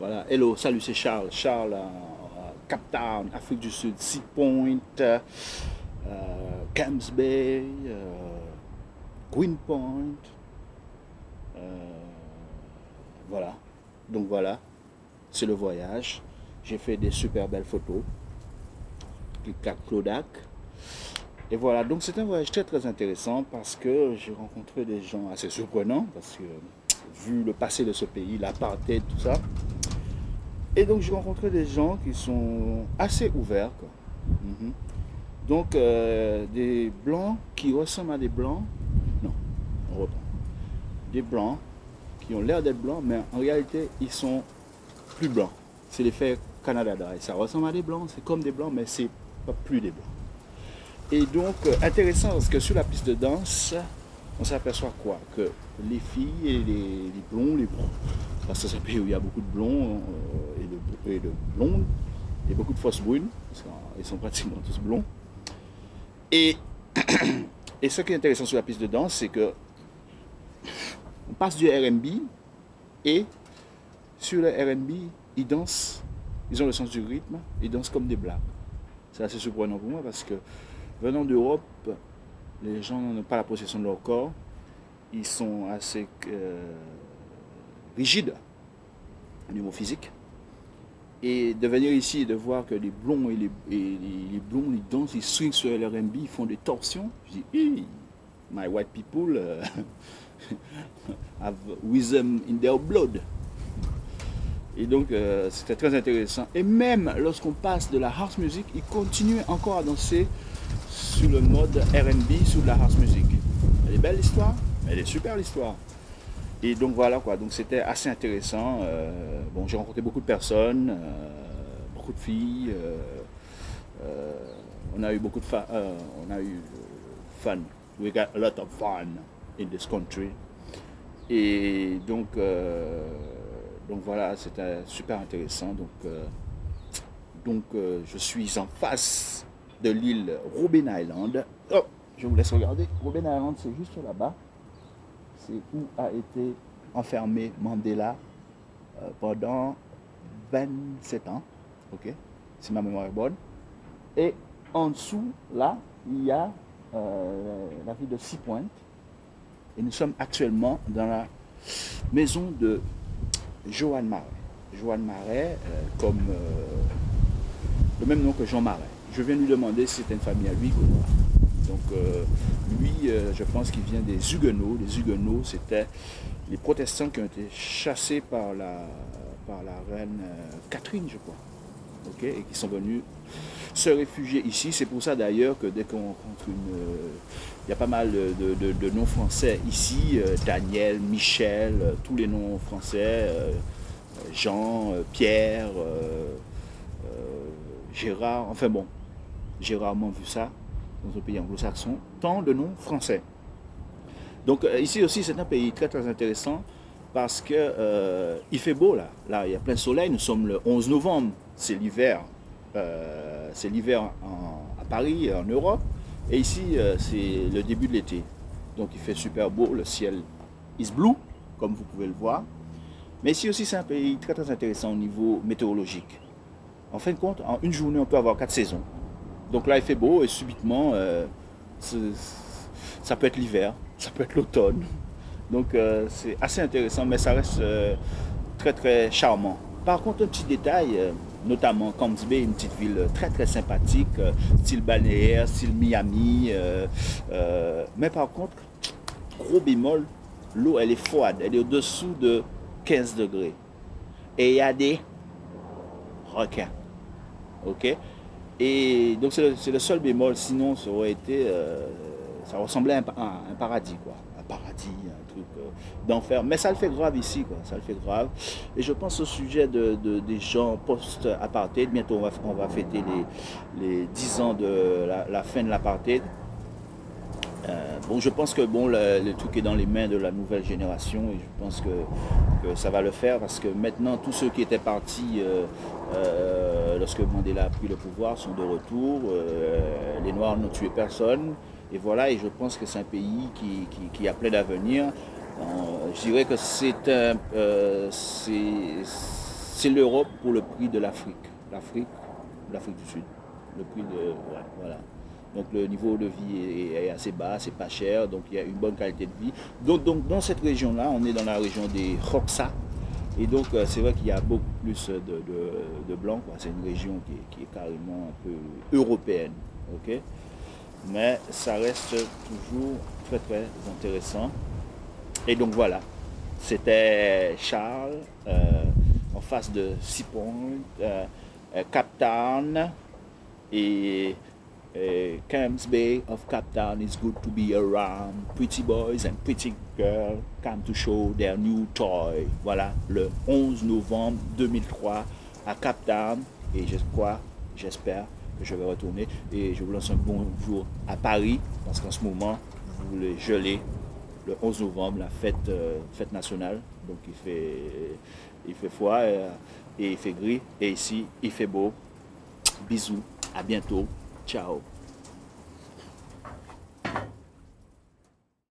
Voilà. Hello, salut, c'est Charles. Charles, Cap Town, Afrique du Sud, Sea Point, Camps Bay, Greenpoint. Voilà. Donc voilà, c'est le voyage. J'ai fait des super belles photos. Clic-clac Kodak. Et voilà, donc c'est un voyage très très intéressant parce que j'ai rencontré des gens assez surprenants, parce que vu le passé de ce pays, l'apartheid, tout ça. Et donc j'ai rencontré des gens qui sont assez ouverts, quoi. Donc des blancs qui ressemblent à des blancs, non, on reprend. Des blancs qui ont l'air d'être blancs, mais en réalité ils sont plus blancs. C'est l'effet Canada Dry. Ça ressemble à des blancs, c'est comme des blancs, mais c'est pas plus des blancs. Et donc, intéressant parce que sur la piste de danse, on s'aperçoit quoi? Que les filles et les blonds, parce que c'est un pays où il y a beaucoup de blonds et de blondes, et beaucoup de fausses brunes, parce qu'ils sont pratiquement tous blonds. Et, et ce qui est intéressant sur la piste de danse, c'est que on passe du R&B, et sur le R&B, ils dansent, ils ont le sens du rythme, ils dansent comme des blacks. C'est assez surprenant pour moi parce que venant d'Europe, les gens n'ont pas la possession de leur corps, ils sont assez rigides au niveau physique. Et de venir ici et de voir que les blonds et les blonds, ils dansent, ils swingent sur le R&B, ils font des torsions, je dis, hey, my white people have wisdom in their blood. Et donc c'était très intéressant. Et même lorsqu'on passe de la house music, ils continuent encore à danser sur le mode R&B, sur de la house music. Elle est belle l'histoire, elle est super l'histoire. Et donc voilà quoi, donc c'était assez intéressant. Bon, j'ai rencontré beaucoup de personnes, beaucoup de filles. On a eu beaucoup de fun. We got a lot of fun in this country. Et donc voilà, c'était super intéressant. Donc je suis en face de l'île Robben Island. Oh, je vous laisse regarder. Robben Island, c'est juste là-bas. C'est où a été enfermé Mandela pendant 27 ans. Ok, si ma mémoire est bonne. Et en dessous, là, il y a la ville de Sea Point. Et nous sommes actuellement dans la maison de Johan Marais. Johan Marais, comme le même nom que Jean Marais. Je viens lui demander si c'était une famille à lui ou pas. Donc lui, je pense qu'il vient des Huguenots. Les Huguenots, c'était les protestants qui ont été chassés par la reine Catherine, je crois. Okay, et qui sont venus se réfugier ici. C'est pour ça d'ailleurs que dès qu'on rencontre il y a pas mal de noms français ici, Daniel, Michel, tous les noms français, Jean, Pierre, Gérard, enfin bon, j'ai rarement vu ça dans un pays anglo-saxon, tant de noms français. Donc ici aussi c'est un pays très très intéressant parce que il fait beau là, il y a plein soleil, nous sommes le 11 novembre, c'est l'hiver à Paris, en Europe, et ici c'est le début de l'été. Donc il fait super beau, le ciel is blue, comme vous pouvez le voir. Mais ici aussi c'est un pays très très intéressant au niveau météorologique. En fin de compte, en une journée on peut avoir 4 saisons. Donc là il fait beau et subitement ça peut être l'hiver, ça peut être l'automne. Donc c'est assez intéressant, mais ça reste très très charmant. Par contre, un petit détail, notamment Camps Bay, une petite ville très très sympathique, style balnéaire, style Miami. Mais par contre, gros bémol, l'eau elle est froide, elle est au-dessous de 15 degrés. Et il y a des requins. Ok? Et donc c'est le seul bémol, sinon ça aurait été, ça ressemblait à un paradis, quoi. Un paradis, un truc d'enfer. Mais ça le fait grave ici, quoi. Ça le fait grave. Et je pense au sujet des gens post-apartheid. Bientôt on va fêter les 10 ans de la fin de l'apartheid. Bon, je pense que bon, le truc est dans les mains de la nouvelle génération et je pense que ça va le faire parce que maintenant tous ceux qui étaient partis lorsque Mandela a pris le pouvoir sont de retour. Les Noirs n'ont tué personne et voilà, et je pense que c'est un pays qui a plein d'avenir. Je dirais que c'est l'Europe pour le prix de l'Afrique. L'Afrique du Sud. Le prix de... Ouais, voilà. Donc le niveau de vie est assez bas, c'est pas cher, donc il y a une bonne qualité de vie. Donc dans cette région-là, on est dans la région des Hoxha. Et donc c'est vrai qu'il y a beaucoup plus de blancs. C'est une région qui est carrément un peu européenne. Okay, mais ça reste toujours très très intéressant. Et donc voilà, c'était Charles en face de Sea Point, Cape Town et Camps Bay of Cape Town. Is good to be around. Pretty boys and pretty girls come to show their new toy. Voilà, le 11 novembre 2003 à Cape Town. Et j'espère que je vais retourner. Et je vous lance un bonjour à Paris, parce qu'en ce moment, vous voulez geler le 11 novembre, la fête nationale. Donc il fait froid et il fait gris. Et ici, il fait beau. Bisous, à bientôt. Ciao.